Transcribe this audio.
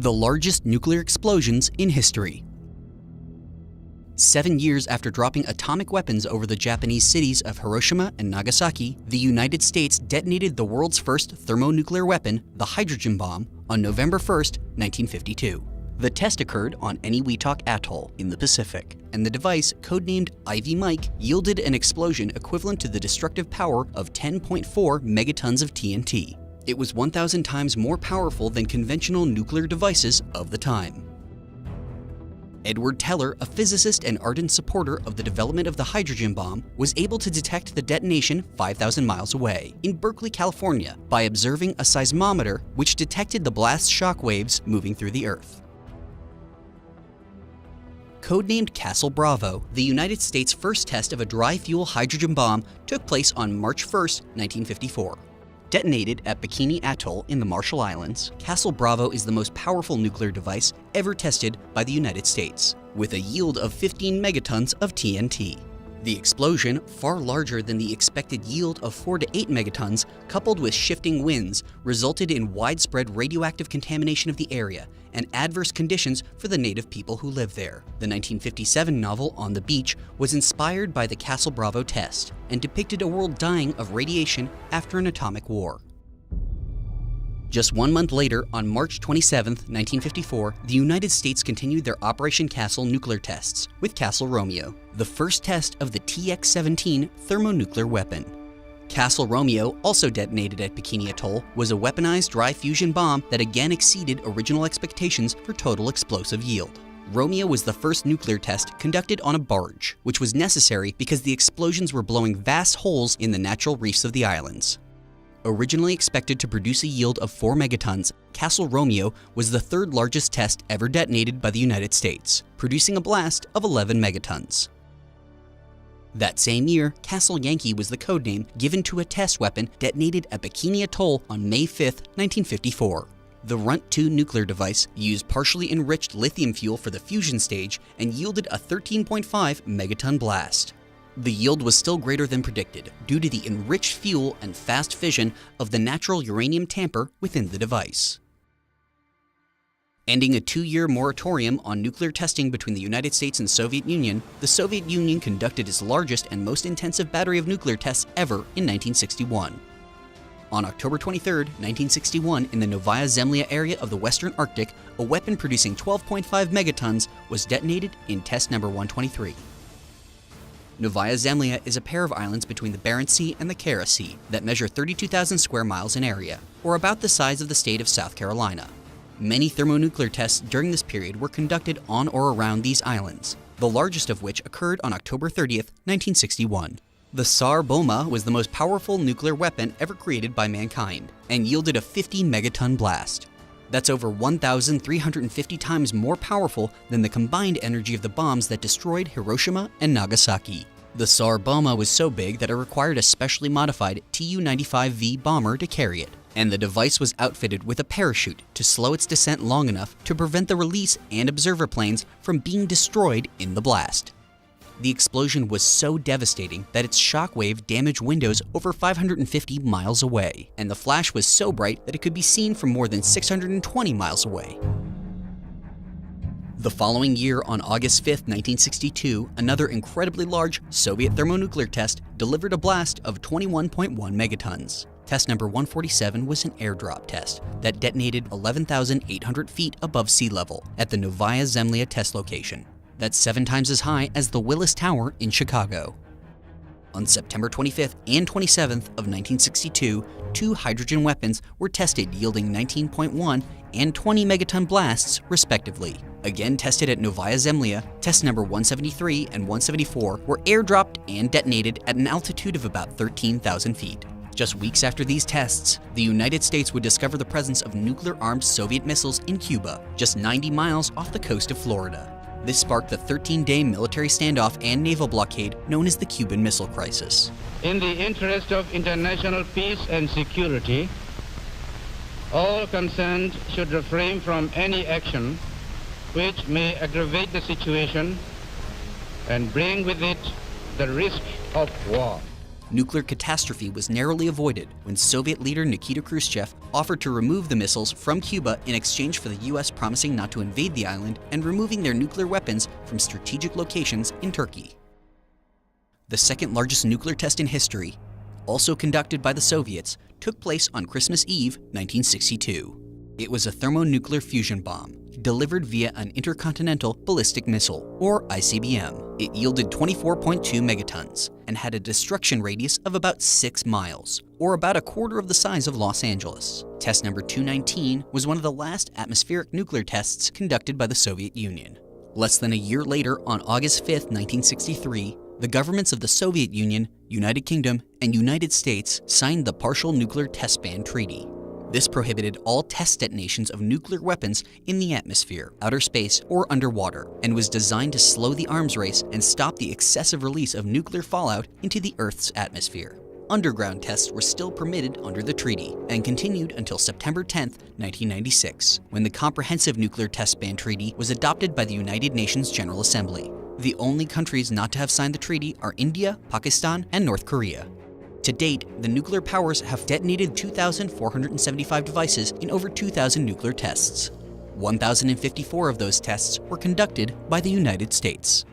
The largest nuclear explosions in history. 7 years after dropping atomic weapons over the Japanese cities of Hiroshima and Nagasaki, the United States detonated the world's first thermonuclear weapon, the hydrogen bomb, on November 1, 1952. The test occurred on Eniwetok Atoll in the Pacific, and the device, codenamed Ivy Mike, yielded an explosion equivalent to the destructive power of 10.4 megatons of TNT. It was 1,000 times more powerful than conventional nuclear devices of the time. Edward Teller, a physicist and ardent supporter of the development of the hydrogen bomb, was able to detect the detonation 5,000 miles away, in Berkeley, California, by observing a seismometer which detected the blast shock waves moving through the Earth. Codenamed Castle Bravo, the United States' first test of a dry-fuel hydrogen bomb took place on March 1, 1954. Detonated at Bikini Atoll in the Marshall Islands, Castle Bravo is the most powerful nuclear device ever tested by the United States, with a yield of 15 megatons of TNT. The explosion, far larger than the expected yield of 4 to 8 megatons, coupled with shifting winds, resulted in widespread radioactive contamination of the area and adverse conditions for the native people who live there. The 1957 novel On the Beach was inspired by the Castle Bravo test and depicted a world dying of radiation after an atomic war. Just 1 month later, on March 27, 1954, the United States continued their Operation Castle nuclear tests with Castle Romeo, the first test of the TX-17 thermonuclear weapon. Castle Romeo, also detonated at Bikini Atoll, was a weaponized dry fusion bomb that again exceeded original expectations for total explosive yield. Romeo was the first nuclear test conducted on a barge, which was necessary because the explosions were blowing vast holes in the natural reefs of the islands. Originally expected to produce a yield of 4 megatons, Castle Romeo was the third largest test ever detonated by the United States, producing a blast of 11 megatons. That same year, Castle Yankee was the codename given to a test weapon detonated at Bikini Atoll on May 5, 1954. The Runt 2 nuclear device used partially enriched lithium fuel for the fusion stage and yielded a 13.5 megaton blast. The yield was still greater than predicted due to the enriched fuel and fast fission of the natural uranium tamper within the device. Ending a 2-year moratorium on nuclear testing between the United States and Soviet Union, the Soviet Union conducted its largest and most intensive battery of nuclear tests ever in 1961. On October 23, 1961, in the Novaya Zemlya area of the Western Arctic, a weapon producing 12.5 megatons was detonated in test number 123. Novaya Zemlya is a pair of islands between the Barents Sea and the Kara Sea that measure 32,000 square miles in area, or about the size of the state of South Carolina. Many thermonuclear tests during this period were conducted on or around these islands, the largest of which occurred on October 30, 1961. The Tsar Bomba was the most powerful nuclear weapon ever created by mankind and yielded a 50 megaton blast. That's over 1,350 times more powerful than the combined energy of the bombs that destroyed Hiroshima and Nagasaki. The Tsar Bomba was so big that it required a specially modified Tu-95V bomber to carry it, and the device was outfitted with a parachute to slow its descent long enough to prevent the release and observer planes from being destroyed in the blast. The explosion was so devastating that its shockwave damaged windows over 550 miles away, and the flash was so bright that it could be seen from more than 620 miles away. The following year, on August 5, 1962, another incredibly large Soviet thermonuclear test delivered a blast of 21.1 megatons. Test number 147 was an airdrop test that detonated 11,800 feet above sea level at the Novaya Zemlya test location. That's 7 times as high as the Willis Tower in Chicago. On September 25th and 27th of 1962, 2 hydrogen weapons were tested yielding 19.1 and 20 megaton blasts, respectively. Again tested at Novaya Zemlya, test number 173 and 174 were airdropped and detonated at an altitude of about 13,000 feet. Just weeks after these tests, the United States would discover the presence of nuclear-armed Soviet missiles in Cuba, just 90 miles off the coast of Florida. This sparked the 13-day military standoff and naval blockade known as the Cuban Missile Crisis. In the interest of international peace and security, all concerned should refrain from any action which may aggravate the situation and bring with it the risk of war. nuclear catastrophe was narrowly avoided when Soviet leader Nikita Khrushchev offered to remove the missiles from Cuba in exchange for the US promising not to invade the island and removing their nuclear weapons from strategic locations in Turkey. The second largest nuclear test in history, also conducted by the Soviets, took place on Christmas Eve, 1962. It was a thermonuclear fusion bomb, delivered via an intercontinental ballistic missile, or ICBM. It yielded 24.2 megatons and had a destruction radius of about 6 miles, or about a quarter of the size of Los Angeles. Test number 219 was one of the last atmospheric nuclear tests conducted by the Soviet Union. Less than a year later, on August 5, 1963, the governments of the Soviet Union, United Kingdom, and United States signed the Partial Nuclear Test Ban Treaty. This prohibited all test detonations of nuclear weapons in the atmosphere, outer space, or underwater, and was designed to slow the arms race and stop the excessive release of nuclear fallout into the Earth's atmosphere. Underground tests were still permitted under the treaty and continued until September 10, 1996, when the Comprehensive Nuclear Test Ban Treaty was adopted by the United Nations General Assembly. The only countries not to have signed the treaty are India, Pakistan, and North Korea. To date, the nuclear powers have detonated 2,475 devices in over 2,000 nuclear tests. 1,054 of those tests were conducted by the United States.